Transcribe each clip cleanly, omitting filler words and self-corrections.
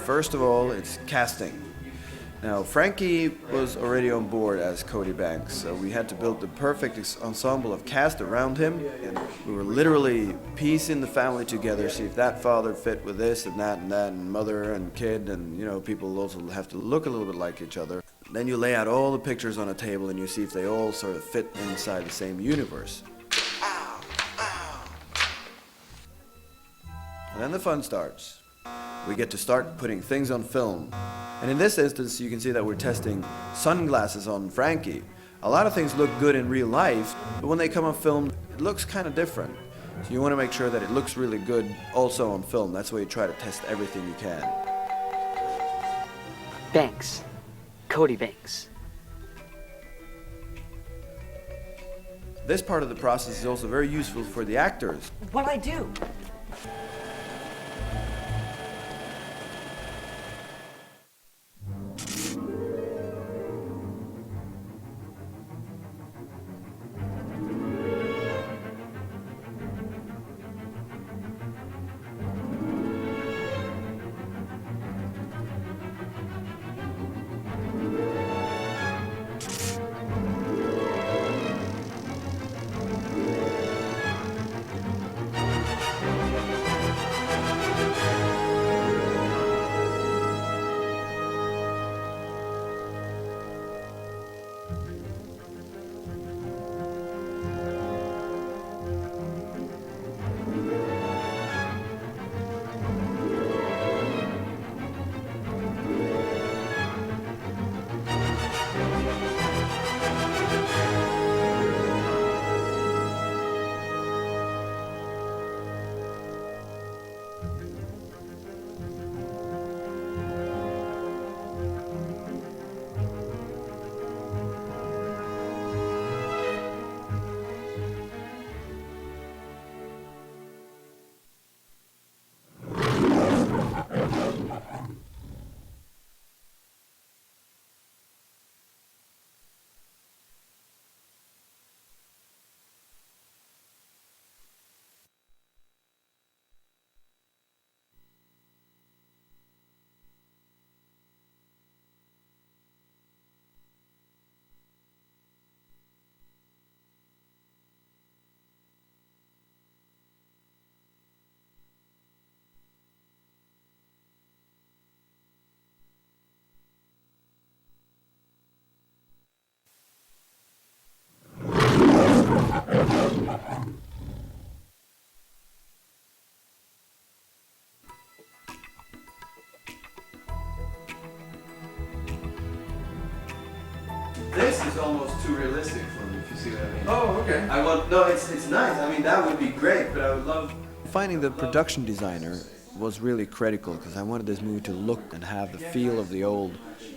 First of all, it's casting. Now, Frankie was already on board as Cody Banks, so we had to build the perfect ensemble of cast around him, and we were literally piecing the family together, see if that father fit with this and that, and mother and kid, and people also have to look a little bit like each other. Then you lay out all the pictures on a table and you see if they all sort of fit inside the same universe. Ow, ow. And then the fun starts. We get to start putting things on film. And in this instance, you can see that we're testing sunglasses on Frankie. A lot of things look good in real life, but when they come on film, it looks kind of different. So you want to make sure that it looks really good also on film. That's why you try to test everything you can. Banks. Cody Banks. This part of the process is also very useful for the actors. What'd I do? This is almost too realistic for me, if you see what I mean. Oh, okay. It's nice. I mean, that would be great, but I would love... Finding the production designer was really critical, because I wanted this movie to look and have the feel of the old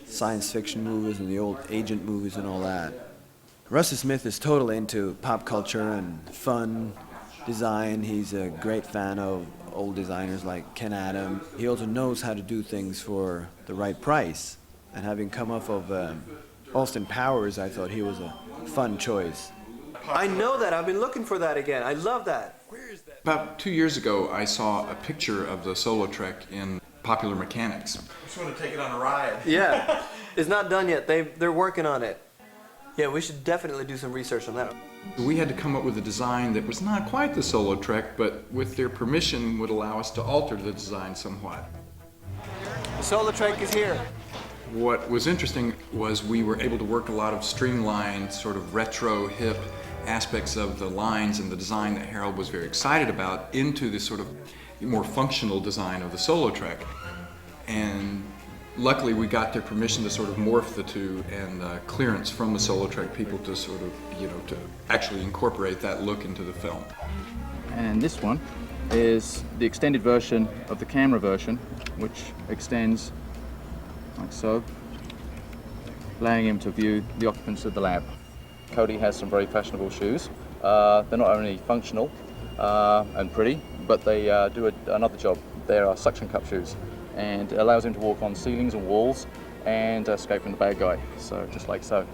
science fiction movies and the old agent movies and all that. Rusty Smith is totally into pop culture and fun design. He's a great fan of old designers like Ken Adam. He also knows how to do things for the right price. And having come off of Austin Powers, I thought he was a fun choice. I know that. I've been looking for that again. I love that. Where is that? About 2 years ago, I saw a picture of the Solo Trek in Popular Mechanics. I just want to take it on a ride. Yeah. It's not done yet. They're working on it. Yeah, we should definitely do some research on that. We had to come up with a design that was not quite the Solo Trek, but with their permission would allow us to alter the design somewhat. The Solo Trek is here. What was interesting was we were able to work a lot of streamlined, sort of retro, hip aspects of the lines and the design that Harold was very excited about into this sort of more functional design of the Solo Trek. And luckily we got their permission to sort of morph the two, and clearance from the Solo Trek people to sort of, to actually incorporate that look into the film. And this one is the extended version of the camera version, which extends like so, allowing him to view the occupants of the lab. Cody has some very fashionable shoes. They're not only functional and pretty, but they do another job. They are suction cup shoes, and it allows him to walk on ceilings and walls and escape from the bad guy. So just like so.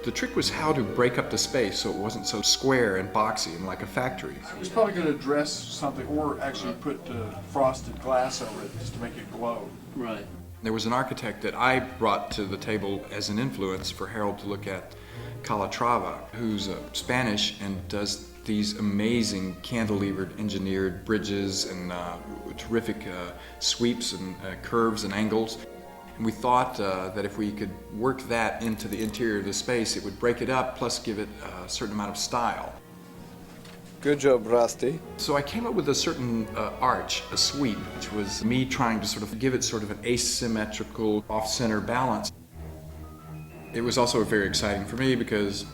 The trick was how to break up the space so it wasn't so square and boxy and like a factory. He's probably going to dress something or actually put frosted glass over it just to make it glow. Right. There was an architect that I brought to the table as an influence for Harold to look at, Calatrava, who's Spanish and does these amazing cantilevered engineered bridges and terrific sweeps and curves and angles. And we thought that if we could work that into the interior of the space, it would break it up, plus give it a certain amount of style. Good job, Rusty. So I came up with a certain arch, a sweep, which was me trying to sort of give it sort of an asymmetrical, off-center balance. It was also very exciting for me because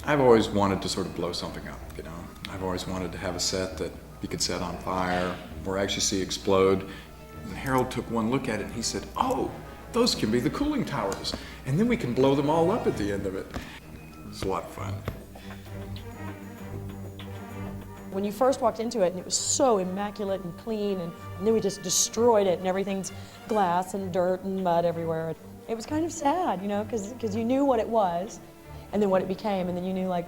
I've always wanted to sort of blow something up, you know. I've always wanted to have a set that you could set on fire or actually see explode. And Harold took one look at it and he said, "Oh, those can be the cooling towers, and then we can blow them all up at the end of it." It was a lot of fun. When you first walked into it, and it was so immaculate and clean, and then we just destroyed it, and everything's glass and dirt and mud everywhere. It was kind of sad, you know, because you knew what it was, and then what it became, and then you knew, like,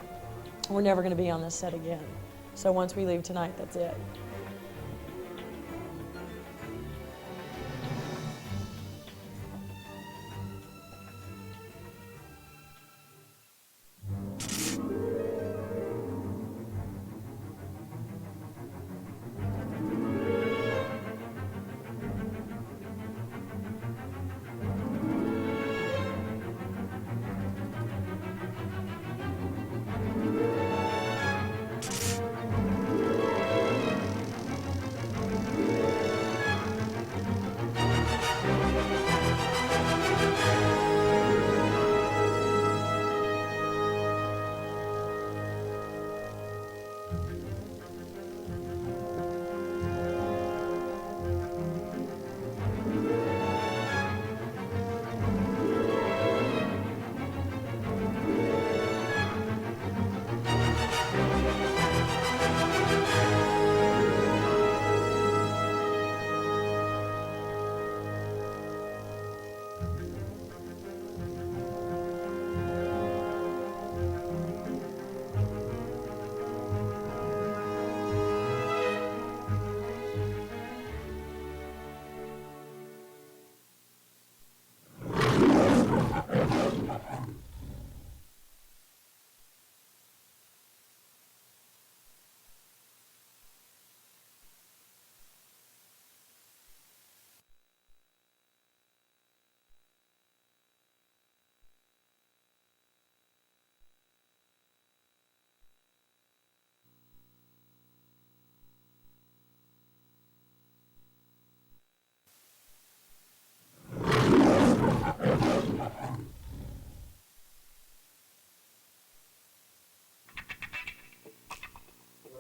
we're never going to be on this set again. So once we leave tonight, that's it.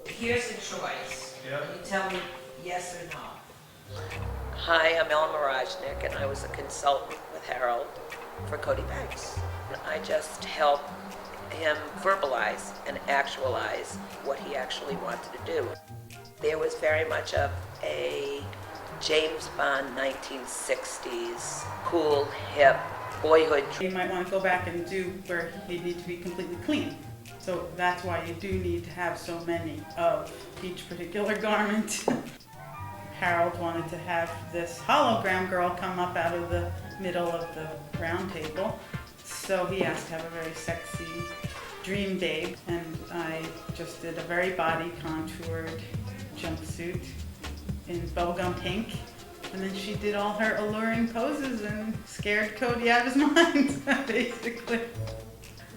Here's a choice. Yeah. You tell me yes or no. Hi, I'm Ellen Mirajnik, and I was a consultant with Harold for Cody Banks. I just helped him verbalize and actualize what he actually wanted to do. There was very much of a James Bond 1960s, cool, hip, boyhood. You might want to go back and do where you need to be completely clean. So that's why you do need to have so many of each particular garment. Harold wanted to have this hologram girl come up out of the middle of the round table. So he asked to have a very sexy dream babe, and I just did a very body contoured jumpsuit in bubblegum pink. And then she did all her alluring poses and scared Cody out of his mind, basically.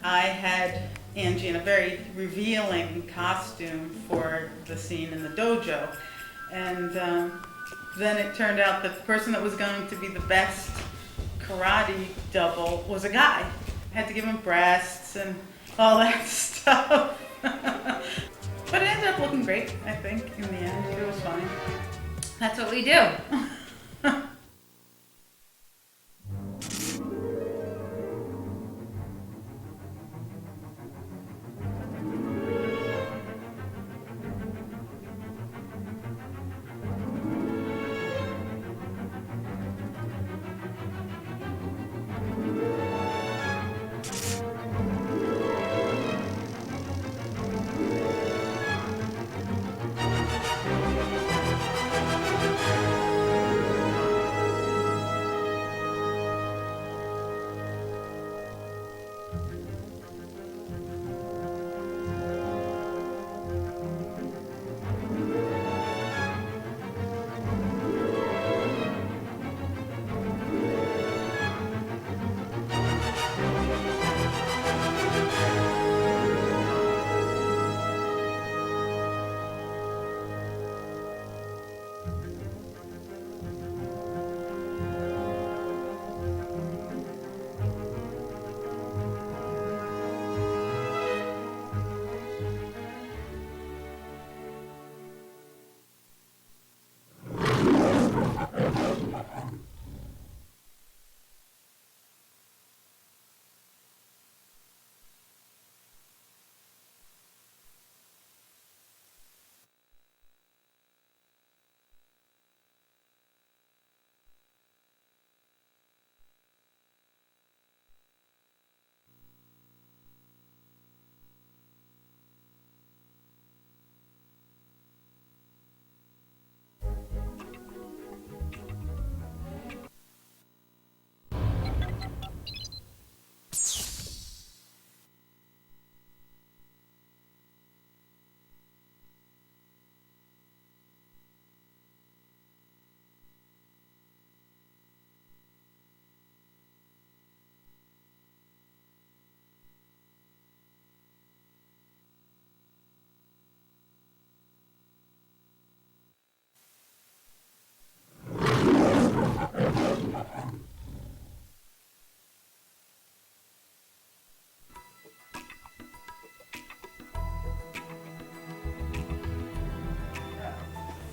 I had Angie in a very revealing costume for the scene in the dojo. And then it turned out that the person that was going to be the best karate double was a guy. I had to give him breasts and all that stuff. But it ended up looking great, I think, in the end. It was fine. That's what we do.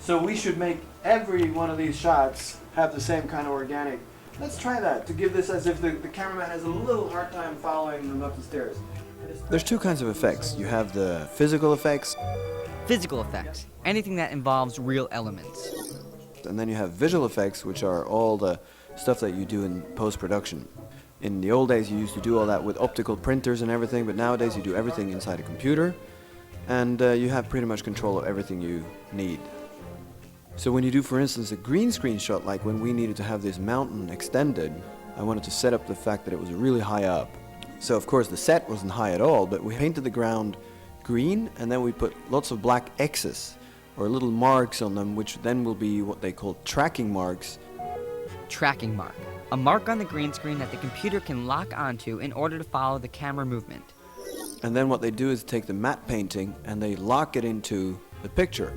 So we should make every one of these shots have the same kind of organic. Let's try that to give this as if the cameraman has a little hard time following them up the stairs. There's two kinds of effects. You have the physical effects. Physical effects, anything that involves real elements. And then you have visual effects, which are all the stuff that you do in post-production. In the old days, you used to do all that with optical printers and everything, but nowadays you do everything inside a computer, and you have pretty much control of everything you need. So when you do, for instance, a green screen shot, like when we needed to have this mountain extended, I wanted to set up the fact that it was really high up. So of course the set wasn't high at all, but we painted the ground green, and then we put lots of black X's, or little marks on them, which then will be what they call tracking marks. Tracking mark. A mark on the green screen that the computer can lock onto in order to follow the camera movement. And then what they do is take the matte painting and they lock it into the picture.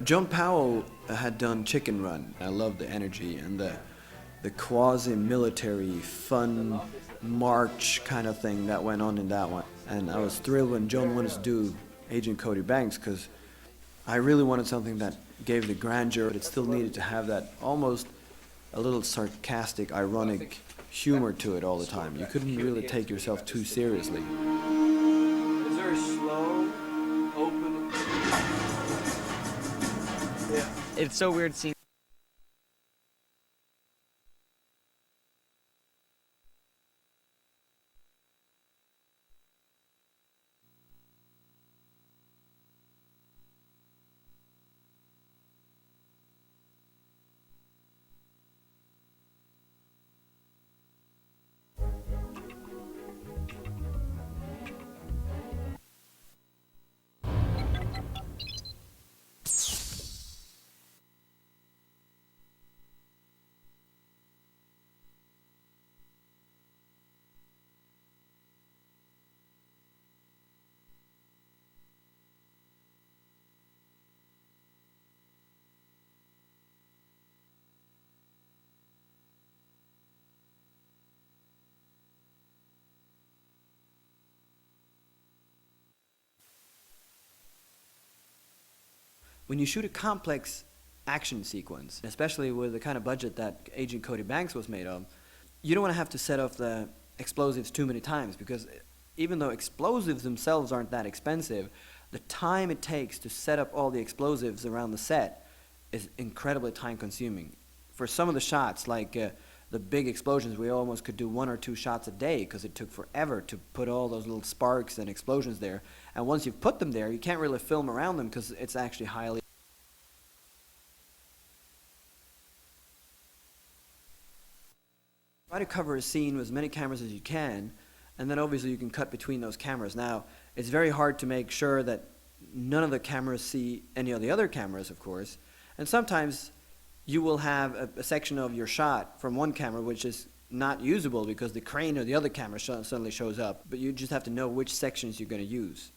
John Powell had done Chicken Run. I loved the energy and the quasi-military fun march kind of thing that went on in that one. And I was thrilled when John wanted to do Agent Cody Banks, because I really wanted something that gave the grandeur, but it still needed to have that almost a little sarcastic, ironic humor to it all the time. You couldn't really take yourself too seriously. It's very slow, open. Yeah. It's so weird seeing. When you shoot a complex action sequence, especially with the kind of budget that Agent Cody Banks was made of, you don't want to have to set off the explosives too many times, because even though explosives themselves aren't that expensive, the time it takes to set up all the explosives around the set is incredibly time consuming. For some of the shots, like the big explosions, we almost could do 1 or 2 shots a day because it took forever to put all those little sparks and explosions there. And once you've put them there, you can't really film around them because it's actually highly... Try to cover a scene with as many cameras as you can, and then obviously you can cut between those cameras. Now, it's very hard to make sure that none of the cameras see any of the other cameras, of course, and sometimes you will have a section of your shot from one camera which is not usable because the crane or the other camera suddenly shows up, but you just have to know which sections you're going to use.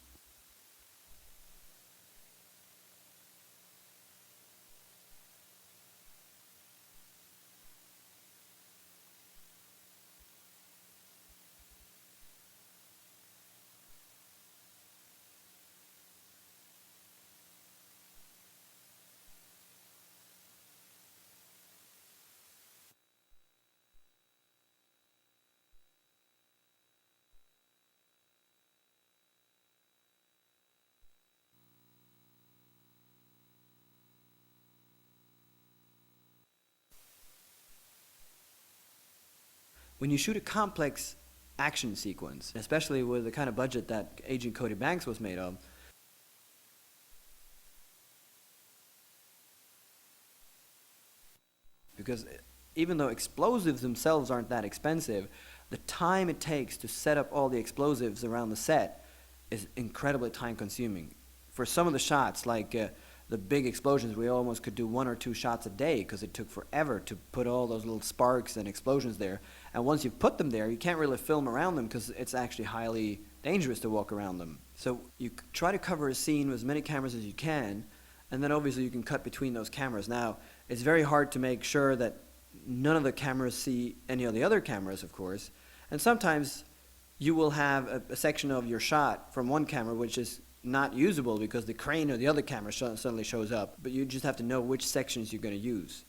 When you shoot a complex action sequence, especially with the kind of budget that Agent Cody Banks was made of, because even though explosives themselves aren't that expensive, the time it takes to set up all the explosives around the set is incredibly time consuming. For some of the shots, like the big explosions, we almost could do 1 or 2 shots a day because it took forever to put all those little sparks and explosions there. And once you've put them there, you can't really film around them because it's actually highly dangerous to walk around them. So you try to cover a scene with as many cameras as you can, and then obviously you can cut between those cameras. Now, it's very hard to make sure that none of the cameras see any of the other cameras, of course, and sometimes you will have a section of your shot from one camera which is not usable because the crane or the other camera suddenly shows up, but you just have to know which sections you're going to use.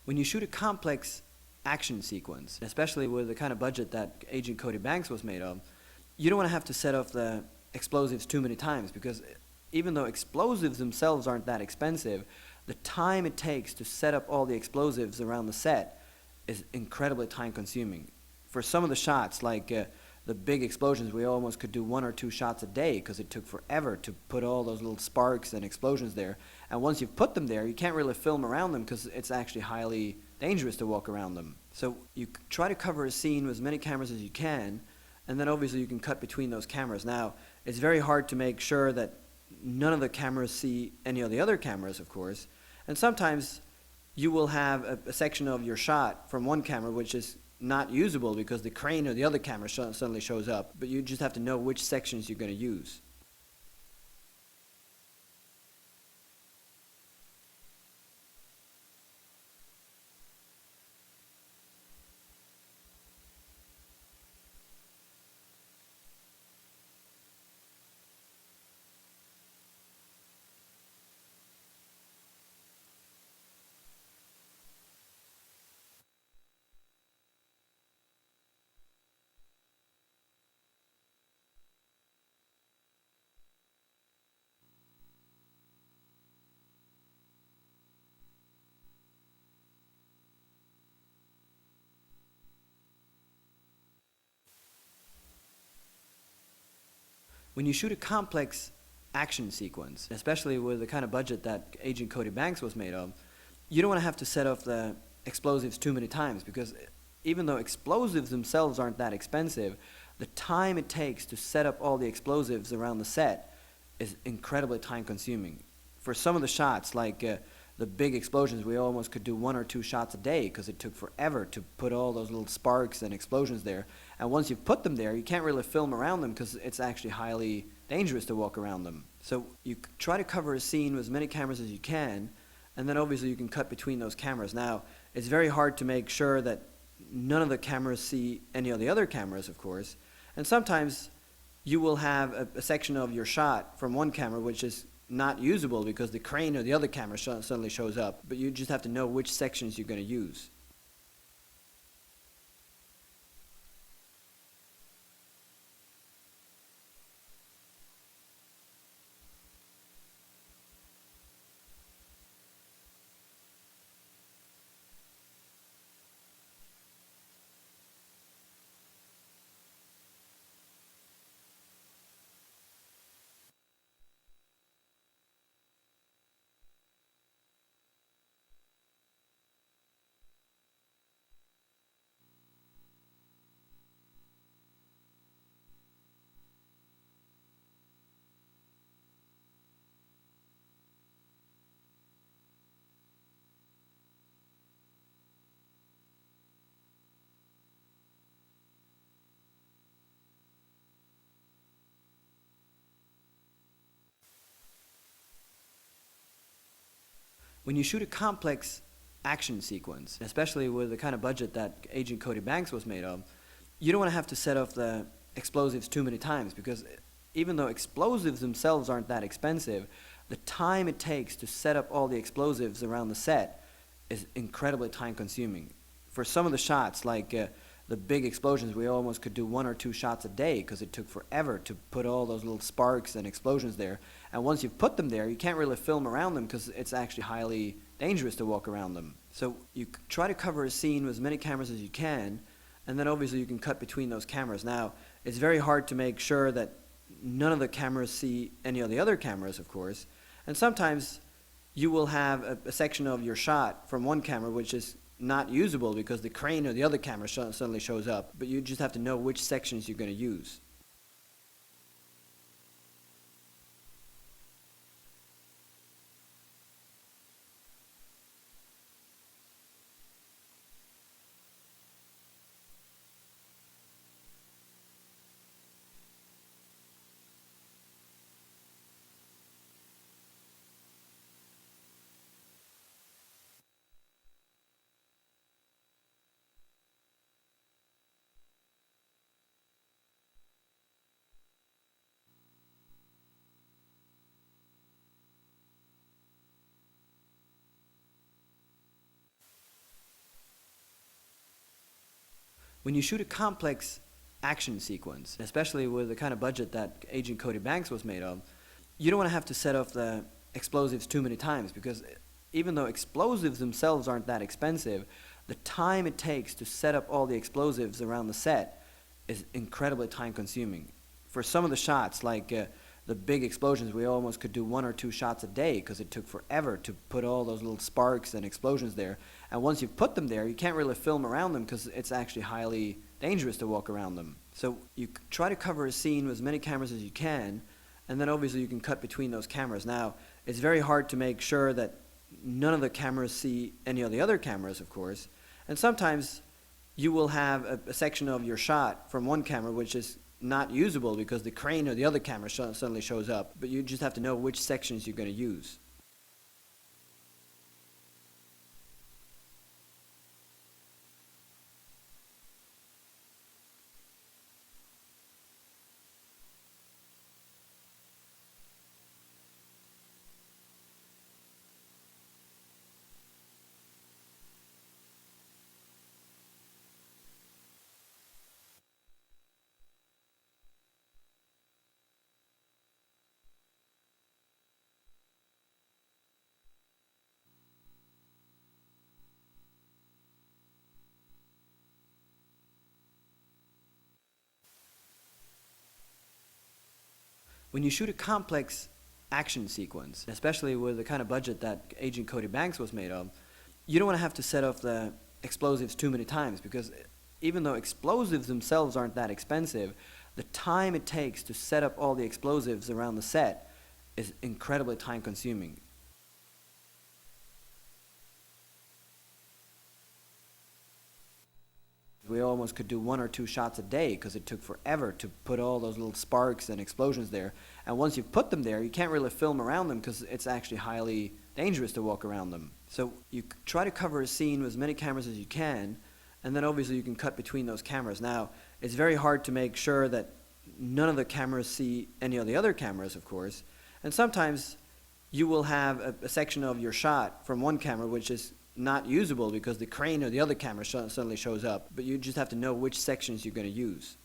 When you shoot a complex action sequence, especially with the kind of budget that Agent Cody Banks was made of, you don't want to have to set off the explosives too many times, because even though explosives themselves aren't that expensive, the time it takes to set up all the explosives around the set is incredibly time consuming. For some of the shots, like the big explosions, we almost could do 1 or 2 shots a day because it took forever to put all those little sparks and explosions there. And once you've put them there, you can't really film around them because it's actually highly dangerous to walk around them. So you try to cover a scene with as many cameras as you can, and then obviously you can cut between those cameras. Now, it's very hard to make sure that none of the cameras see any of the other cameras, of course. And sometimes you will have a section of your shot from one camera which is not usable because the crane or the other camera suddenly shows up, but you just have to know which sections you're going to use. When you shoot a complex action sequence, especially with the kind of budget that Agent Cody Banks was made of, you don't want to have to set off the explosives too many times because even though explosives themselves aren't that expensive, the time it takes to set up all the explosives around the set is incredibly time consuming. For some of the shots, like the big explosions, we almost could do 1 or 2 shots a day because it took forever to put all those little sparks and explosions there. And once you've put them there, you can't really film around them because it's actually highly dangerous to walk around them. So you try to cover a scene with as many cameras as you can, and then obviously you can cut between those cameras. Now, it's very hard to make sure that none of the cameras see any of the other cameras, of course. And sometimes you will have a section of your shot from one camera which is not usable because the crane or the other camera suddenly shows up, but you just have to know which sections you're going to use. When you shoot a complex action sequence, especially with the kind of budget that Agent Cody Banks was made of, you don't want to have to set off the explosives too many times because even though explosives themselves aren't that expensive, the time it takes to set up all the explosives around the set is incredibly time consuming. For some of the shots, like the big explosions, we almost could do 1 or 2 shots a day because it took forever to put all those little sparks and explosions there. And once you've put them there, you can't really film around them because it's actually highly dangerous to walk around them. So you try to cover a scene with as many cameras as you can, and then obviously you can cut between those cameras. Now, it's very hard to make sure that none of the cameras see any of the other cameras, of course. And sometimes you will have a section of your shot from one camera which is not usable because the crane or the other camera suddenly shows up, but you just have to know which sections you're going to use. When you shoot a complex action sequence, especially with the kind of budget that Agent Cody Banks was made of, you don't want to have to set off the explosives too many times because even though explosives themselves aren't that expensive, the time it takes to set up all the explosives around the set is incredibly time consuming. For some of the shots, like the big explosions, we almost could do 1 or 2 shots a day because it took forever to put all those little sparks and explosions there. And once you've put them there, you can't really film around them because it's actually highly dangerous to walk around them. So you try to cover a scene with as many cameras as you can, and then obviously you can cut between those cameras. Now, it's very hard to make sure that none of the cameras see any of the other cameras, of course. And sometimes you will have a section of your shot from one camera which is not usable because the crane or the other camera suddenly shows up. But you just have to know which sections you're going to use. When you shoot a complex action sequence, especially with the kind of budget that Agent Cody Banks was made of, you don't want to have to set off the explosives too many times, because even though explosives themselves aren't that expensive, the time it takes to set up all the explosives around the set is incredibly time consuming. We almost could do 1 or 2 shots a day because it took forever to put all those little sparks and explosions there. And once you've put them there, you can't really film around them because it's actually highly dangerous to walk around them. So you try to cover a scene with as many cameras as you can, and then obviously you can cut between those cameras. Now, it's very hard to make sure that none of the cameras see any of the other cameras, of course. And sometimes you will have a section of your shot from one camera which is not usable because the crane or the other camera suddenly shows up. But you just have to know which sections you're going to use.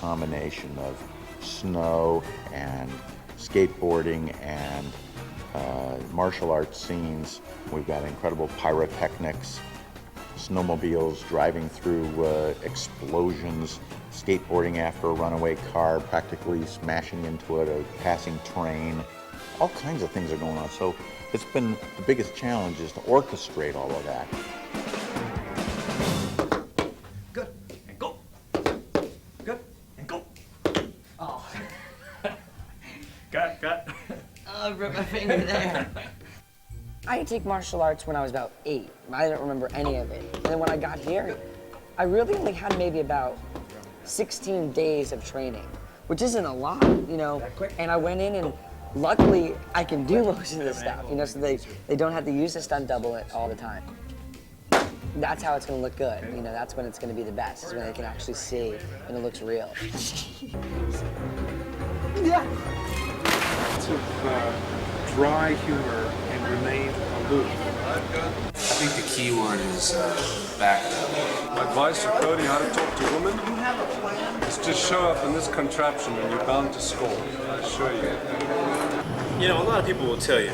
combination of snow and skateboarding and martial arts scenes. We've got incredible pyrotechnics, snowmobiles driving through explosions, skateboarding after a runaway car, practically smashing into a passing train. All kinds of things are going on. So it's been the biggest challenge is to orchestrate all of that. Good, and go. Good, and go. Oh. Cut. Oh, I broke my finger there. I had to take martial arts when I was about 8. I didn't remember any of it. And then when I got here, I really only had maybe about 16 days of training, which isn't a lot, you know. And I went in and luckily I can do most of this stuff, you know, so they don't have to use the stunt double it all the time. That's how it's gonna look good, you know, that's when it's gonna be the best, is when they can actually see and it looks real. Yeah. To dry humor and remain aloof. I think the key word is back up. Advice to Cody how to talk to women? You have a plan? Is just show up in this contraption and you're bound to score. I assure you. You know, a lot of people will tell you,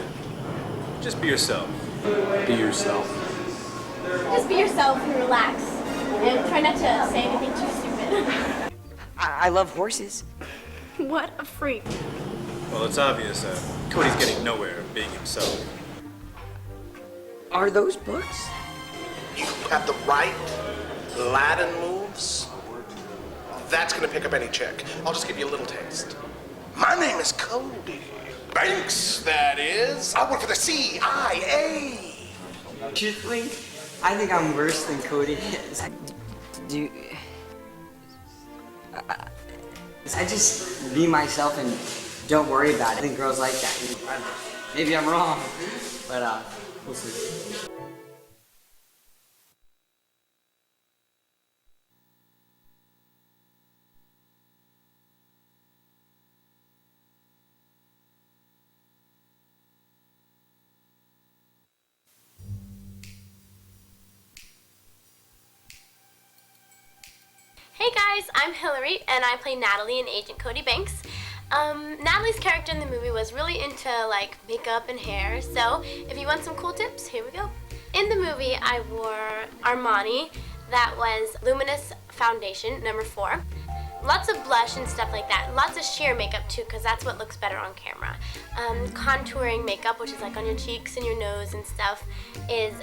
just be yourself. Be yourself. Just be yourself and relax. And try not to say anything too stupid. I love horses. What a freak. Well, it's obvious Cody's getting nowhere being himself. Are those books? You have the right Latin moves, that's gonna pick up any chick. I'll just give you a little taste. My name is Cody. Banks, that is. I work for the CIA. Truthfully, I think I'm worse than Cody is. I just be myself and don't worry about it. I think girls like that. Maybe I'm wrong, but we'll see. Hey guys, I'm Hilary and I play Natalie in Agent Cody Banks. Natalie's character in the movie was really into like makeup and hair, so if you want some cool tips, here we go. In the movie, I wore Armani, that was Luminous Foundation, number 4. Lots of blush and stuff like that. Lots of sheer makeup too, because that's what looks better on camera. Contouring makeup, which is like on your cheeks and your nose and stuff, is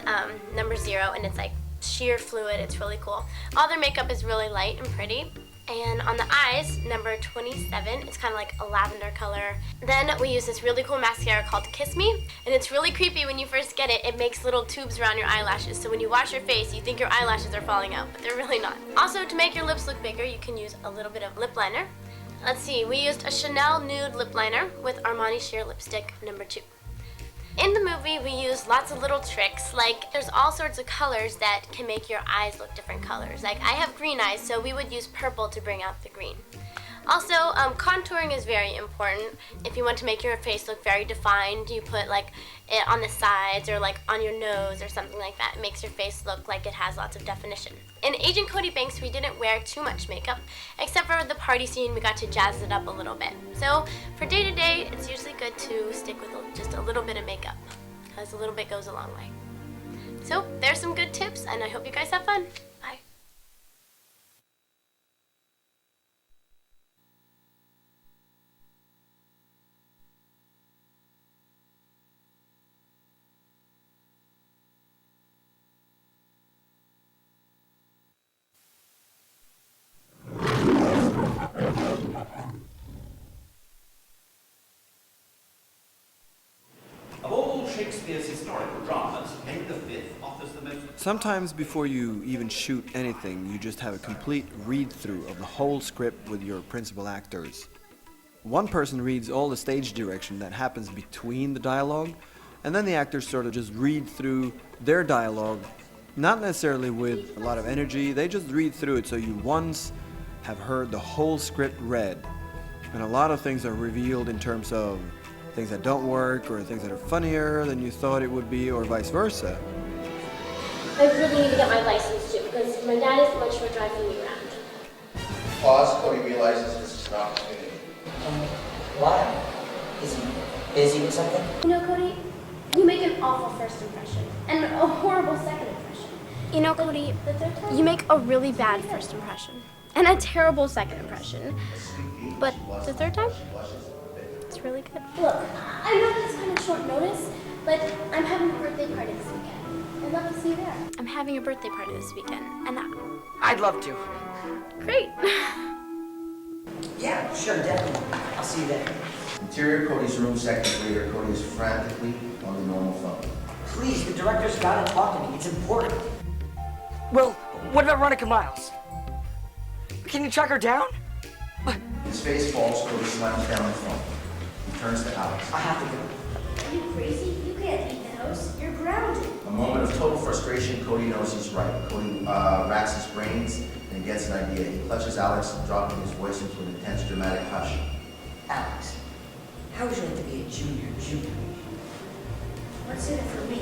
number 0, and it's like sheer fluid. It's really cool. All their makeup is really light and pretty. And on the eyes, number 27, it's kind of like a lavender color. Then we use this really cool mascara called Kiss Me, and it's really creepy when you first get it. It makes little tubes around your eyelashes, so when you wash your face, you think your eyelashes are falling out, but they're really not. Also, to make your lips look bigger, you can use a little bit of lip liner. Let's see, we used a Chanel Nude lip liner with Armani Sheer Lipstick, number 2. In the movie, we use lots of little tricks, like there's all sorts of colors that can make your eyes look different colors. Like I have green eyes, so we would use purple to bring out the green. Also, contouring is very important. If you want to make your face look very defined, you put like it on the sides or like on your nose or something like that. It makes your face look like it has lots of definition. In Agent Cody Banks, we didn't wear too much makeup, except for the party scene, we got to jazz it up a little bit. So for day to day, it's usually good to stick with just a little bit of makeup, because a little bit goes a long way. So there's some good tips, and I hope you guys have fun. Bye. Of all Shakespeare's historical dramas, Henry V offers the most... Sometimes before you even shoot anything, you just have a complete read-through of the whole script with your principal actors. One person reads all the stage direction that happens between the dialogue, and then the actors sort of just read through their dialogue, not necessarily with a lot of energy, they just read through it so you once have heard the whole script read. And a lot of things are revealed in terms of things that don't work or things that are funnier than you thought it would be, or vice versa. I really need to get my license too, because my dad is much for driving me around. pause, Cody realizes this is an opportunity. Why? Is he busy with something? You know, Cody, you make an awful first impression and a horrible second impression. You know, Cody, you make a really bad first impression and a terrible second impression. But the third time, it's really good. Look, I know that's kind of short notice, but I'm having a birthday party this weekend. I'd love to see you there. I'm having a birthday party this weekend, and I'd love to. Great. Yeah, sure, definitely. I'll see you there. Interior Cody's room, seconds later, Cody is frantically on the normal phone. Please, the director's gotta talk to me. It's important. Well, what about Veronica Miles? Can you track her down? His face falls, Cody slams down the phone. He turns to Alex. I have to go. Are you crazy? You can't leave the house. You're grounded. A moment of total frustration, Cody knows he's right. Cody racks his brains and he gets an idea. He clutches Alex, dropping his voice into an intense, dramatic hush. Alex, how would you like to be a junior? What's in it for me?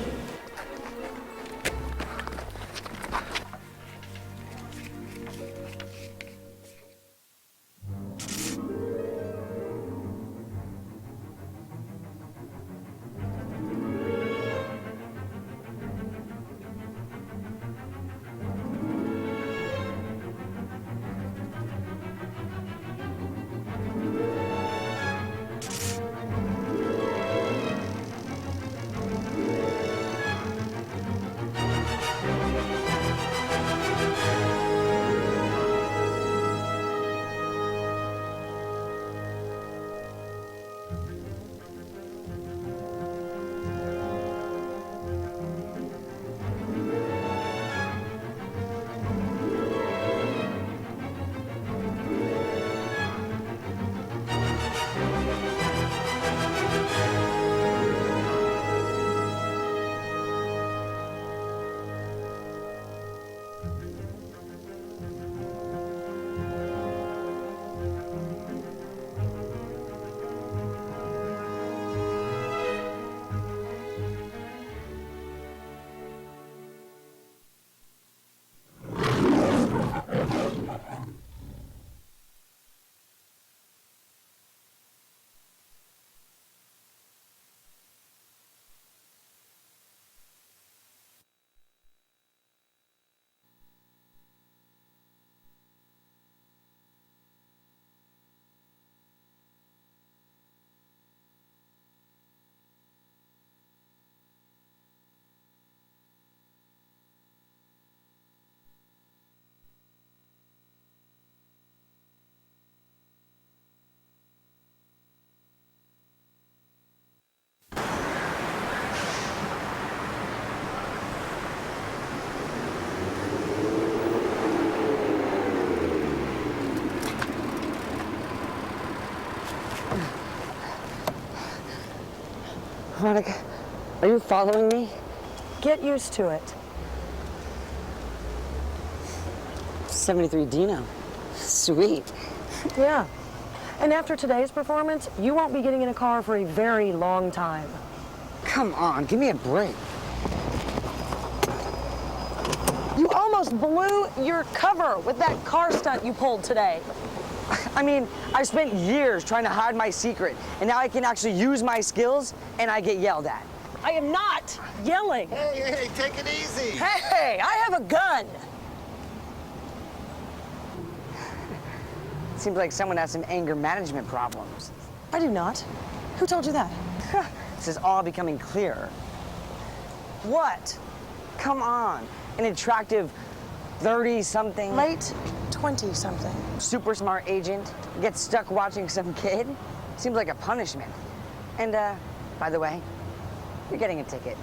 Veronica, are you following me? Get used to it. 73 Dino. Sweet. Yeah. And after today's performance, you won't be getting in a car for a very long time. Come on, give me a break. You almost blew your cover with that car stunt you pulled today. I mean, I spent years trying to hide my secret, and now I can actually use my skills, and I get yelled at. I am not yelling. Hey, take it easy. Hey, I have a gun. Seems like someone has some anger management problems. I do not. Who told you that? This is all becoming clearer. What? Come on. An attractive 30-something. Late 20-something. Super smart agent gets stuck watching some kid. Seems like a punishment. And, by the way, you're getting a ticket.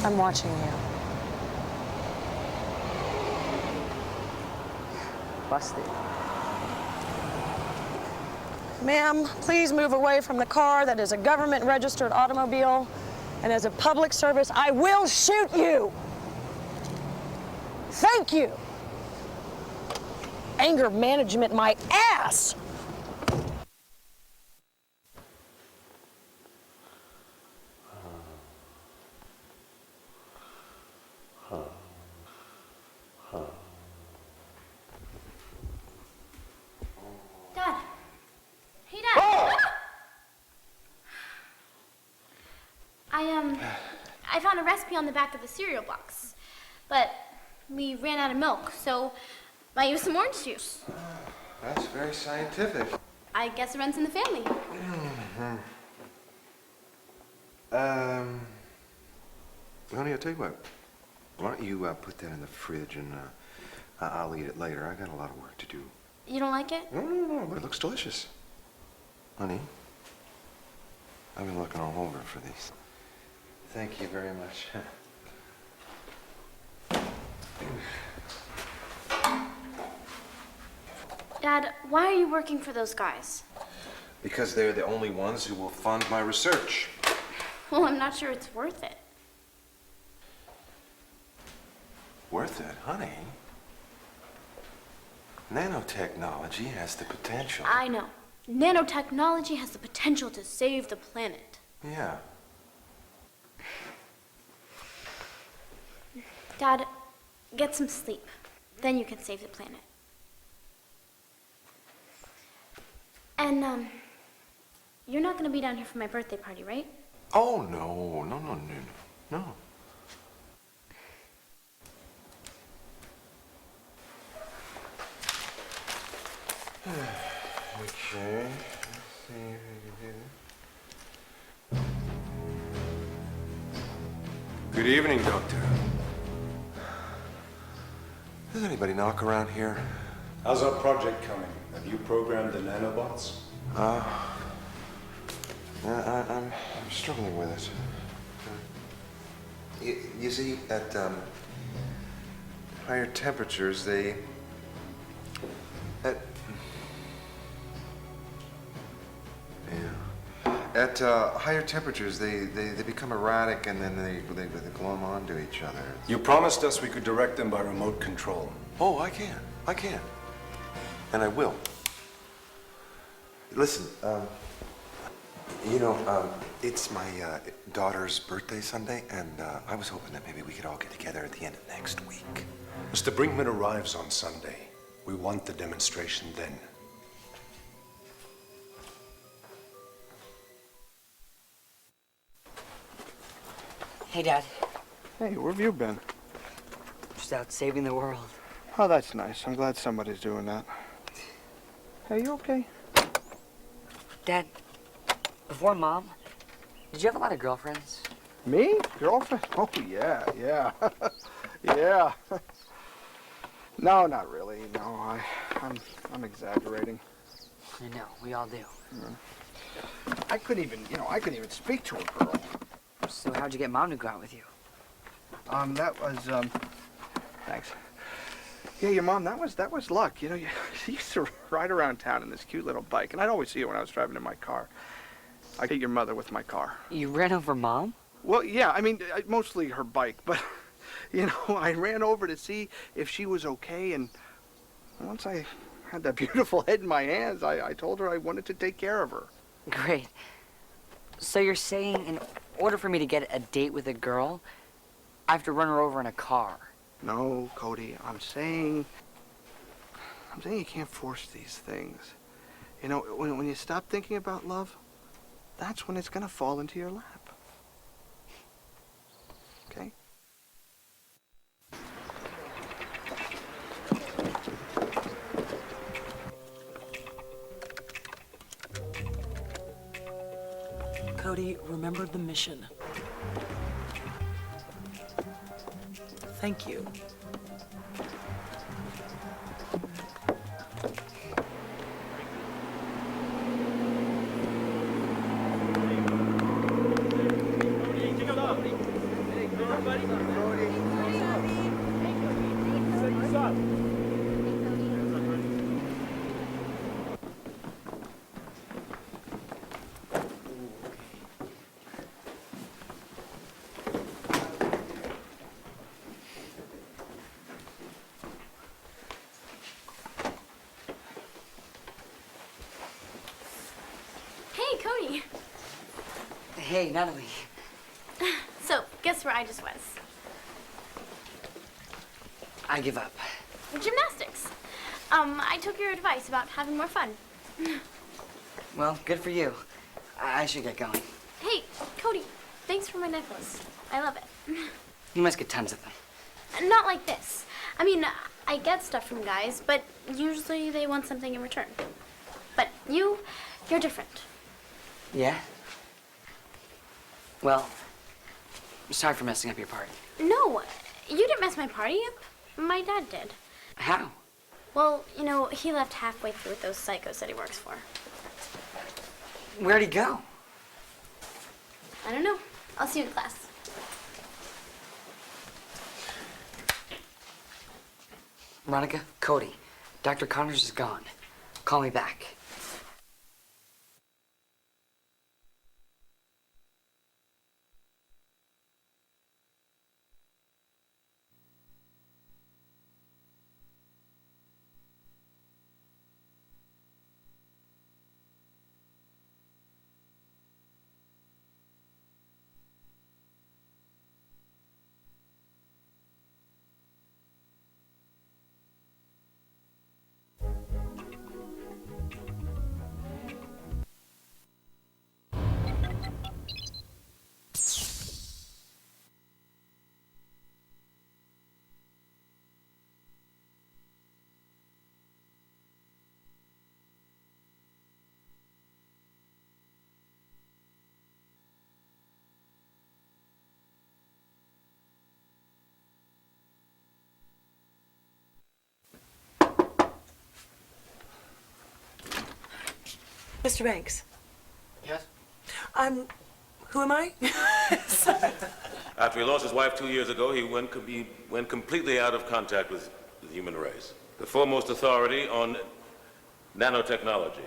I'm watching you. Busted. Ma'am, please move away from the car. That is a government-registered automobile. And as a public service, I will shoot you. Thank you. Anger management, my ass. I found a recipe on the back of the cereal box, but we ran out of milk, so I used some orange juice. That's very scientific. I guess it runs in the family. Honey, I'll tell you what. Why don't you put that in the fridge and I'll eat it later. I got a lot of work to do. You don't like it? No, but it looks delicious. Honey, I've been looking all over for these. Thank you very much. Dad, why are you working for those guys? Because they're the only ones who will fund my research. Well, I'm not sure it's worth it. Worth it, honey? Nanotechnology has the potential. I know. Nanotechnology has the potential to save the planet. Yeah. Dad, get some sleep. Then you can save the planet. And, you're not gonna be down here for my birthday party, right? Oh, no. Okay, let's see if we can do this. Good evening, Doctor. Does anybody knock around here? How's our project coming? Have you programmed the nanobots? I'm struggling with it. You see, at higher temperatures, At higher temperatures, they become erratic, and then they glom onto each other. You promised us we could direct them by remote control. Oh, I can. And I will. Listen, it's my daughter's birthday Sunday, and I was hoping that maybe we could all get together at the end of next week. Mr. Brinkman arrives on Sunday. We want the demonstration then. Hey, Dad. Hey, where have you been? Just out saving the world. Oh, that's nice. I'm glad somebody's doing that. Hey, you okay? Dad, before Mom, did you have a lot of girlfriends? Me? Girlfriend? Oh, yeah. Yeah. No, not really. No, I'm exaggerating. I know, we all do. Yeah. I couldn't even speak to a girl. So how'd you get Mom to go out with you? That was, thanks. Yeah, your mom, that was luck. You know, she used to ride around town in this cute little bike, and I'd always see her when I was driving in my car. I hit your mother with my car. You ran over Mom? Well, yeah, I mean, mostly her bike, but, I ran over to see if she was okay, and once I had that beautiful head in my hands, I told her I wanted to take care of her. Great. So you're saying in order for me to get a date with a girl, I have to run her over in a car? No, Cody, I'm saying you can't force these things. You know, when you stop thinking about love, that's when it's gonna fall into your lap. Okay? Cody, remember the mission. Thank you. Cody. Hey, Natalie. So, guess where I just was? I give up. Gymnastics. I took your advice about having more fun. Well, good for you. I should get going. Hey, Cody, Thanks for my necklace. I love it. You must get tons of them. Not like this. I mean, I get stuff from guys, but usually they want something in return. But you're different. Yeah? Well, I'm sorry for messing up your party. No, you didn't mess my party up. My dad did. How? Well, you know, he left halfway through with those psychos that he works for. Where'd he go? I don't know. I'll see you in class. Veronica, Cody, Dr. Connors is gone. Call me back. Mr. Banks. Yes? Who am I? After he lost his wife 2 years ago, he went completely out of contact with the human race. The foremost authority on nanotechnology.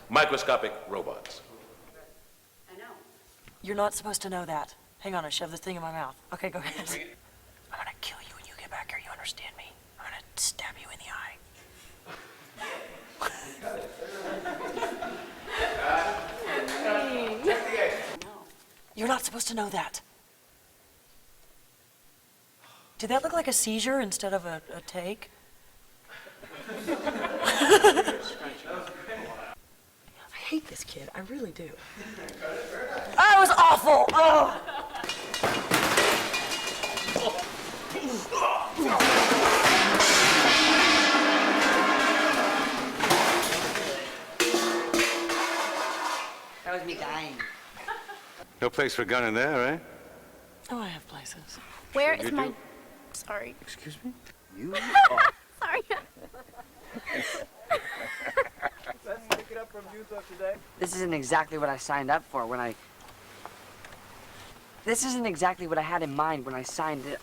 Microscopic robots. I know. You're not supposed to know that. Hang on, I shoved this thing in my mouth. Okay, go ahead. I'm gonna kill you when you get back here, you understand me? I'm gonna stab you in the eye. You're not supposed to know that. Did that look like a seizure instead of a take? I hate this kid. I really do. That was awful. Oh. That was me dying. No place for a gun in there, right? Oh, I have places. Where You is do? my... Sorry. Excuse me? You? Sorry. Let's pick it up from youth of today. This isn't exactly what I signed up for when I... This isn't exactly what I had in mind when I signed it.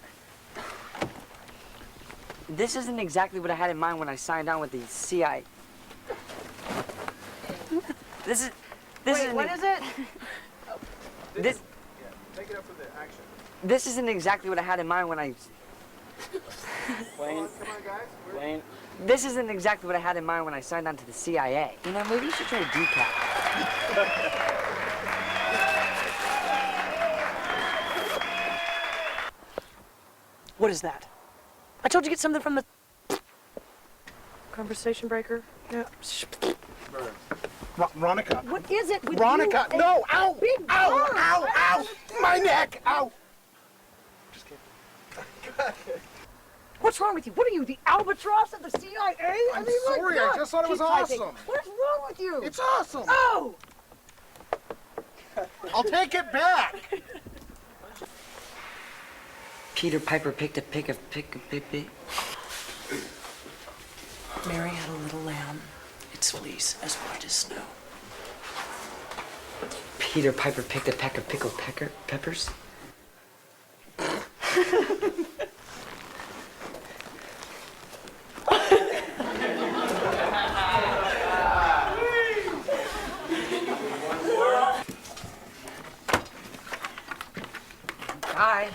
This isn't exactly what I had in mind when I signed on with the CIA. This is... Wait, what is it? This... Take it up from there. Action. This isn't exactly what I had in mind when I... Wayne. Come on, guys. Wayne. This isn't exactly what I had in mind when I signed on to the CIA. You know, maybe you should try a decaf. What is that? I told you to get something from the... Conversation breaker? Yeah. Veronica. What is it with Veronica, you? no! Ow! Big Ow! bird. Ow! Ow! My neck! Ow! Just kidding. What's wrong with you? What are you, the albatross of the CIA? I'm my sorry, God. I just thought it was Keep typing. awesome. What's wrong with you? It's awesome! Oh! I'll take it back! Peter Piper picked a pick. Mary had a little lamb. Its fleece as white as snow. Peter Piper picked a peck of pickled peppers. Hi.